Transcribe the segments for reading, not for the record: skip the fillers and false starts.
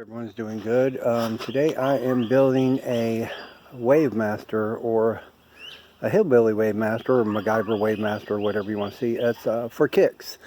Everyone's doing good. Today I am building a Wavemaster, or a hillbilly Wavemaster, or MacGyver Wavemaster, or whatever you want to see. It's for kicks.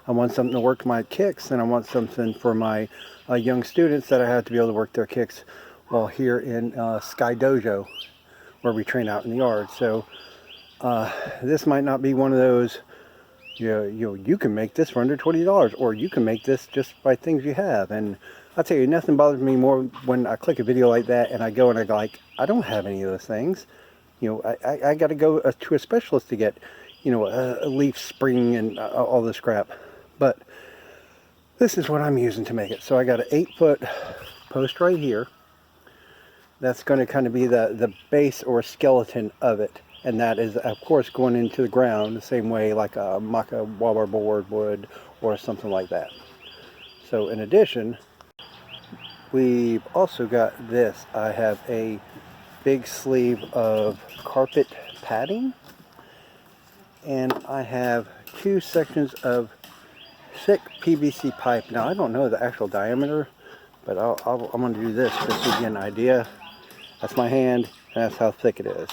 I want something to work my kicks, and I want something for my young students that I have to be able to work their kicks while here in Sky Dojo, where we train out in the yard. So this might not be one of those, you can make this for under $20, or you can make this just by things you have. And I'll tell you, nothing bothers me more when I click a video like that and I go and I go like, I don't have any of those things. I got to go to a specialist to get, a leaf spring and all this crap. But this is what I'm using to make it. So I got an 8-foot post right here. That's going to kind of be the base or skeleton of it. And that is, of course, going into the ground the same way like a maca wobber board would, or something like that. So in addition, we've also got this. I have a big sleeve of carpet padding, and I have 2 sections of thick PVC pipe. Now I don't know the actual diameter, but I'm going to do this just to give you an idea. That's my hand, and that's how thick it is.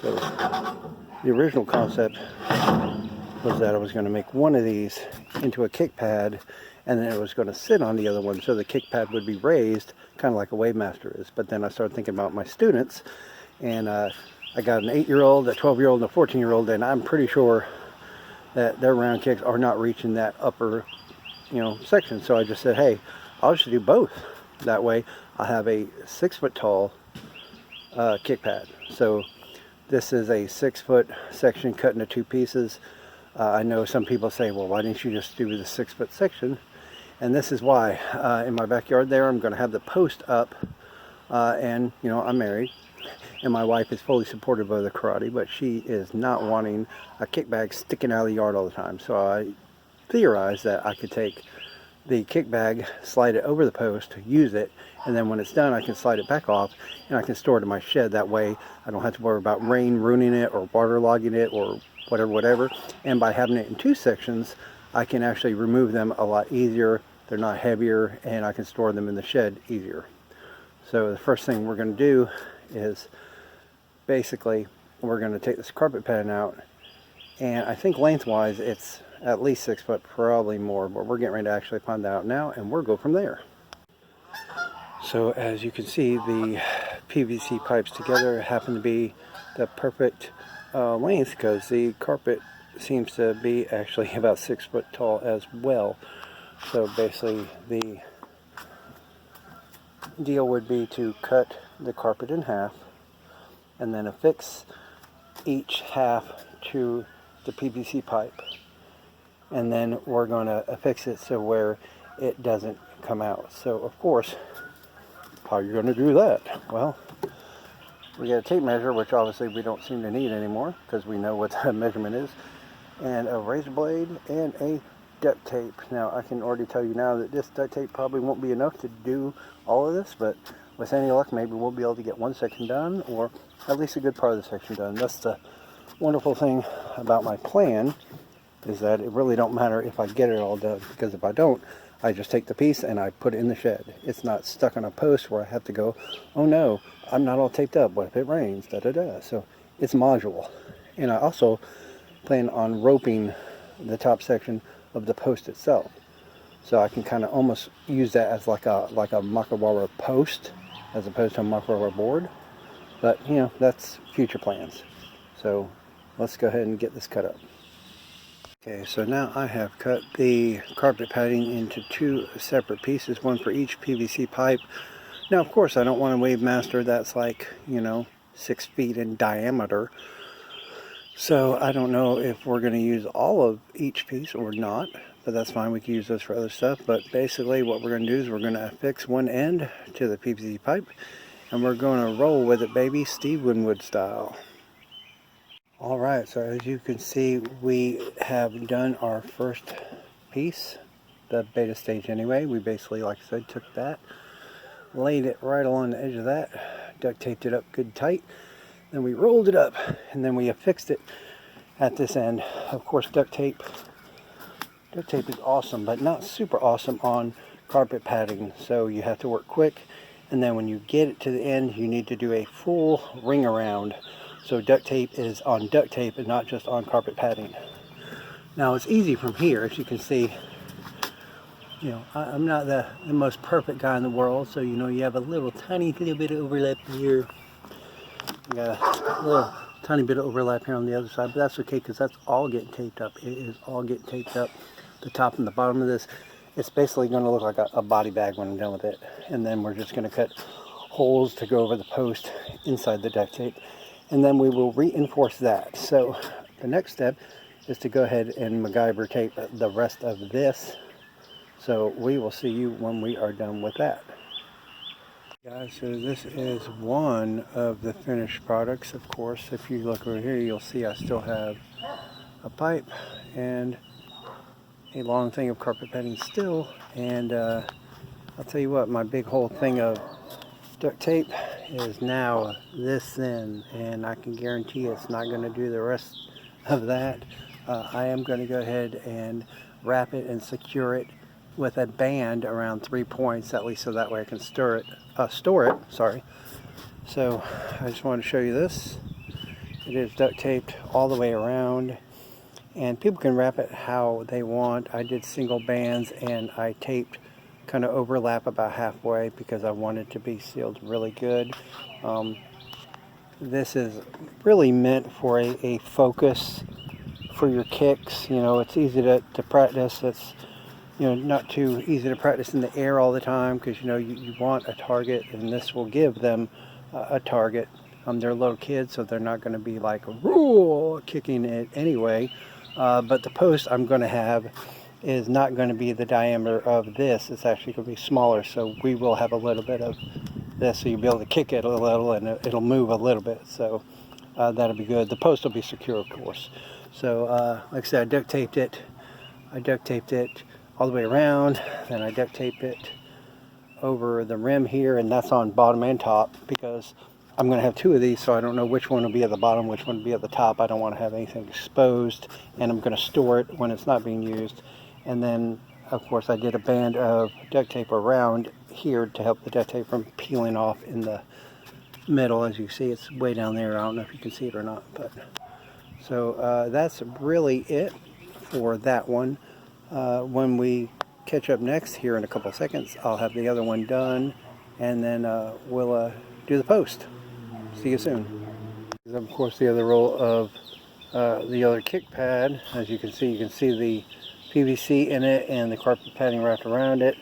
So the original concept was that I was going to make one of these into a kick pad, and then it was going to sit on the other one, so the kick pad would be raised, kind of like a Wavemaster is. But then I started thinking about my students, and I got an 8-year-old, a 12-year-old, and a 14-year-old, and I'm pretty sure that their round kicks are not reaching that upper, section. So I just said, hey, I'll just do both. That way I have a 6-foot tall kick pad. So this is a 6-foot section cut into 2 pieces. I know some people say, well, why didn't you just do the 6-foot section? And this is why. In my backyard there, I'm going to have the post up, and I'm married, and my wife is fully supportive of the karate, but she is not wanting a kick bag sticking out of the yard all the time. So I theorized that I could take the kick bag, slide it over the post, use it, and then when it's done I can slide it back off and I can store it in my shed. That way I don't have to worry about rain ruining it or waterlogging it or whatever. And by having it in 2 sections, I can actually remove them a lot easier. They're not heavier, and I can store them in the shed easier. So the first thing we're going to do is basically we're going to take this carpet padding out, and I think lengthwise it's at least 6 foot, probably more, but we're getting ready to actually find that out now, and we'll go from there. So as you can see, the PVC pipes together happen to be the perfect length, because the carpet seems to be actually about 6 foot tall as well. So basically the deal would be to cut the carpet in half and then affix each half to the PVC pipe, and then we're going to affix it so where it doesn't come out. So of course, how are you going to do that? Well, we got a tape measure, which obviously we don't seem to need anymore because we know what the measurement is, and a razor blade and a duct tape. Now I can already tell you now that this duct tape probably won't be enough to do all of this, but with any luck maybe we'll be able to get one section done, or at least a good part of the section done. That's the wonderful thing about my plan, is that it really don't matter if I get it all done, because if I don't, I just take the piece and I put it in the shed. It's not stuck on a post where I have to go, oh no, I'm not all taped up, what if it rains, So it's modular. And I also plan on roping the top section of the post itself, so I can kind of almost use that as like a Makawara post as opposed to a Makawara board. But that's future plans. So let's go ahead and get this cut up. Okay, so now I have cut the carpet padding into 2 separate pieces, one for each PVC pipe. Now, of course, I don't want a Wavemaster that's like, 6 feet in diameter. So I don't know if we're going to use all of each piece or not, but that's fine. We can use those for other stuff. But basically what we're going to do is we're going to affix one end to the PVC pipe, and we're going to roll with it, baby, Steve Winwood style. Alright, so as you can see, we have done our first piece, the beta stage anyway. We basically, like I said, took that, laid it right along the edge of that, duct taped it up good tight, then we rolled it up, and then we affixed it at this end. Of course, duct tape is awesome, but not super awesome on carpet padding, so you have to work quick. And then when you get it to the end, you need to do a full ring around. So duct tape is on duct tape and not just on carpet padding. Now it's easy from here, as you can see. You know, I'm not the most perfect guy in the world, so you know, you have a little tiny little bit of overlap here. You got a little tiny bit of overlap here on the other side, but that's okay because that's all getting taped up. It is all getting taped up. The top and the bottom of this, it's basically going to look like a body bag when I'm done with it. And then we're just going to cut holes to go over the post inside the duct tape, and then we will reinforce that. So the next step is to go ahead and MacGyver tape the rest of this. So we will see you when we are done with that. Guys, so this is one of the finished products. Of course, if you look over here, you'll see I still have a pipe and a long thing of carpet padding still. And I'll tell you what, my big whole thing of duct tape is now this thin, and I can guarantee it's not going to do the rest of that. I am going to go ahead and wrap it and secure it with a band around 3 points, at least so that way I can store it. Sorry. So I just wanted to show you this. It is duct taped all the way around, and people can wrap it how they want. I did single bands, and I taped kind of overlap about halfway because I wanted to be sealed really good. This is really meant for a focus for your kicks. You know, it's easy to practice. It's, you know, not too easy to practice in the air all the time because, you know, you want a target, and this will give them a target. They're little kids, so they're not going to be like kicking it anyway. But the post I'm going to have is not going to be the diameter of this. It's actually going to be smaller, so we will have a little bit of this, so you'll be able to kick it a little and it'll move a little bit. So that'll be good. The post will be secure, of course. So like I said, I duct taped it all the way around, then I duct taped it over the rim here, and that's on bottom and top because I'm going to have two of these, so I don't know which one will be at the bottom, which one will be at the top. I don't want to have anything exposed, and I'm going to store it when it's not being used. And then, of course, I did a band of duct tape around here to help the duct tape from peeling off in the middle. As you see, it's way down there. I don't know if you can see it or not, but so that's really it for that one. When we catch up next here in a couple of seconds, I'll have the other one done, and then we'll do the post. See you soon. Of course, the other roll of the other kick pad. As you can see the PVC in it and the carpet padding wrapped around it.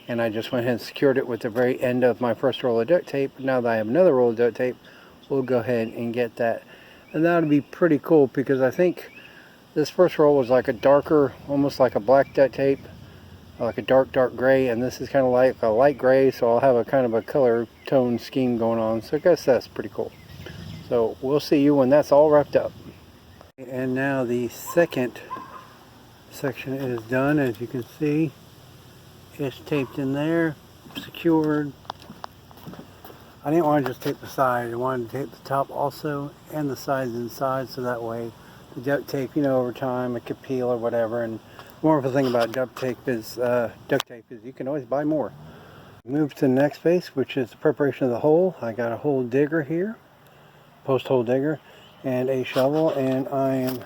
And I just went ahead and secured it with the very end of my first roll of duct tape. Now that I have another roll of duct tape, we'll go ahead and get that. And that'll be pretty cool because I think this first roll was like a darker, almost like a black duct tape, like a dark gray, and this is kind of like a light gray, so I'll have a kind of a color tone scheme going on. So I guess that's pretty cool. So we'll see you when that's all wrapped up. And now the second section is done. As you can see, it's taped in there, secured. I didn't want to just tape the side, I wanted to tape the top also and the sides inside, so that way the duct tape, you know, over time it could peel or whatever. And more of the thing about duct tape is you can always buy more. Move to the next phase, which is the preparation of the hole. I got a hole digger here, post hole digger, and a shovel, and I am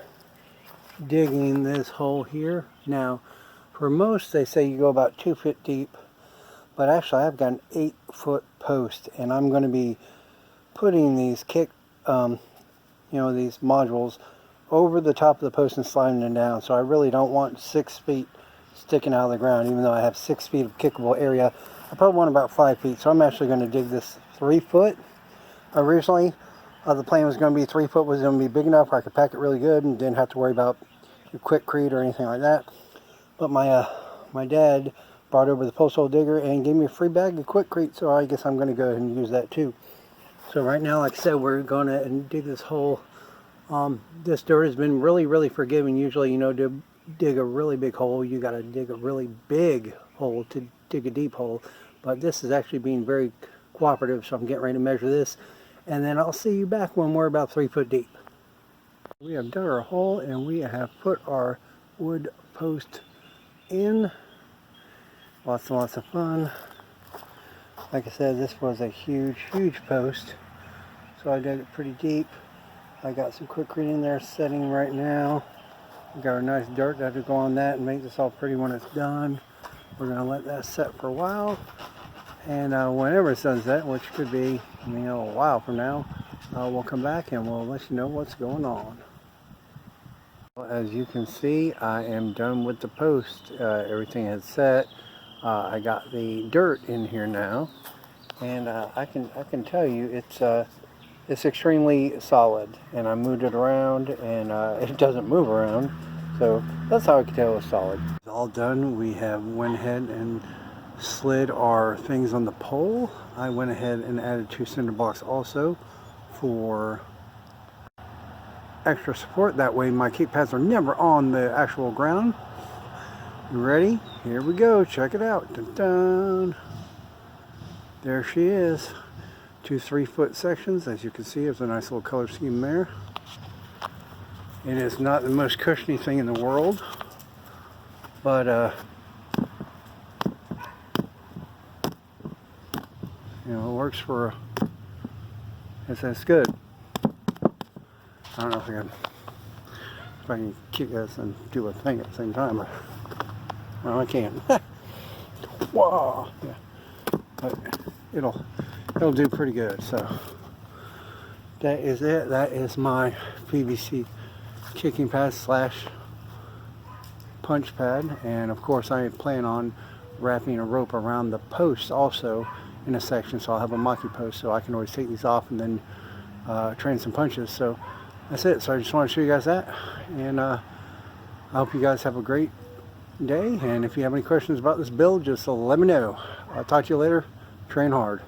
digging this hole here. Now, for most, they say you go about 2 feet deep, but actually I've got an 8-foot post, and I'm going to be putting these these modules over the top of the post and sliding them down. So I really don't want 6 feet sticking out of the ground, even though I have 6 feet of kickable area. I probably want about 5 feet, so I'm actually going to dig this 3 foot. Originally, the plan was going to be 3 foot was going to be big enough where I could pack it really good and didn't have to worry about quickcrete or anything like that. But my dad brought over the post hole digger and gave me a free bag of quickcrete, so I guess I'm going to go ahead and use that too. So right now, like I said, we're going to dig this hole. This dirt has been really forgiving. Usually, you know, to dig a really big hole, you got to dig a really big hole to dig a deep hole. But this is actually being very cooperative, so I'm getting ready to measure this, and then I'll see you back when we're about 3 foot deep. We have dug our hole, and we have put our wood post in, lots and lots of fun. Like I said, this was a huge post, so I dug it pretty deep. I got some quickcrete in there setting right now. We got our nice dirt that will go on that and make this all pretty when it's done. We're going to let that set for a while, and whenever it's done set, which could be, a while from now, we'll come back and we'll let you know what's going on. As you can see, I am done with the post. Everything is set. I got the dirt in here now, and I can tell you it's extremely solid. And I moved it around, and it doesn't move around, so that's how I can tell it's solid. It's all done. We have went ahead and slid our things on the pole. I went ahead and added 2 cinder blocks also for extra support. That way my kick pads are never on the actual ground. You ready? Here we go. Check it out. Dun -dun. There she is. 2 3-foot sections. As you can see, there's a nice little color scheme there. It is not the most cushiony thing in the world, but it works for. It's good. I don't know if I can kick this and do a thing at the same time. Well, I can't. Whoa! Yeah. But it'll do pretty good. So that is it. That is my PVC kicking pad / punch pad, and of course I plan on wrapping a rope around the post also in a section, so I'll have a mocky post so I can always take these off and then train some punches. So that's it. So I just want to show you guys that, and I hope you guys have a great day, and if you have any questions about this build, just let me know. I'll talk to you later. Train hard.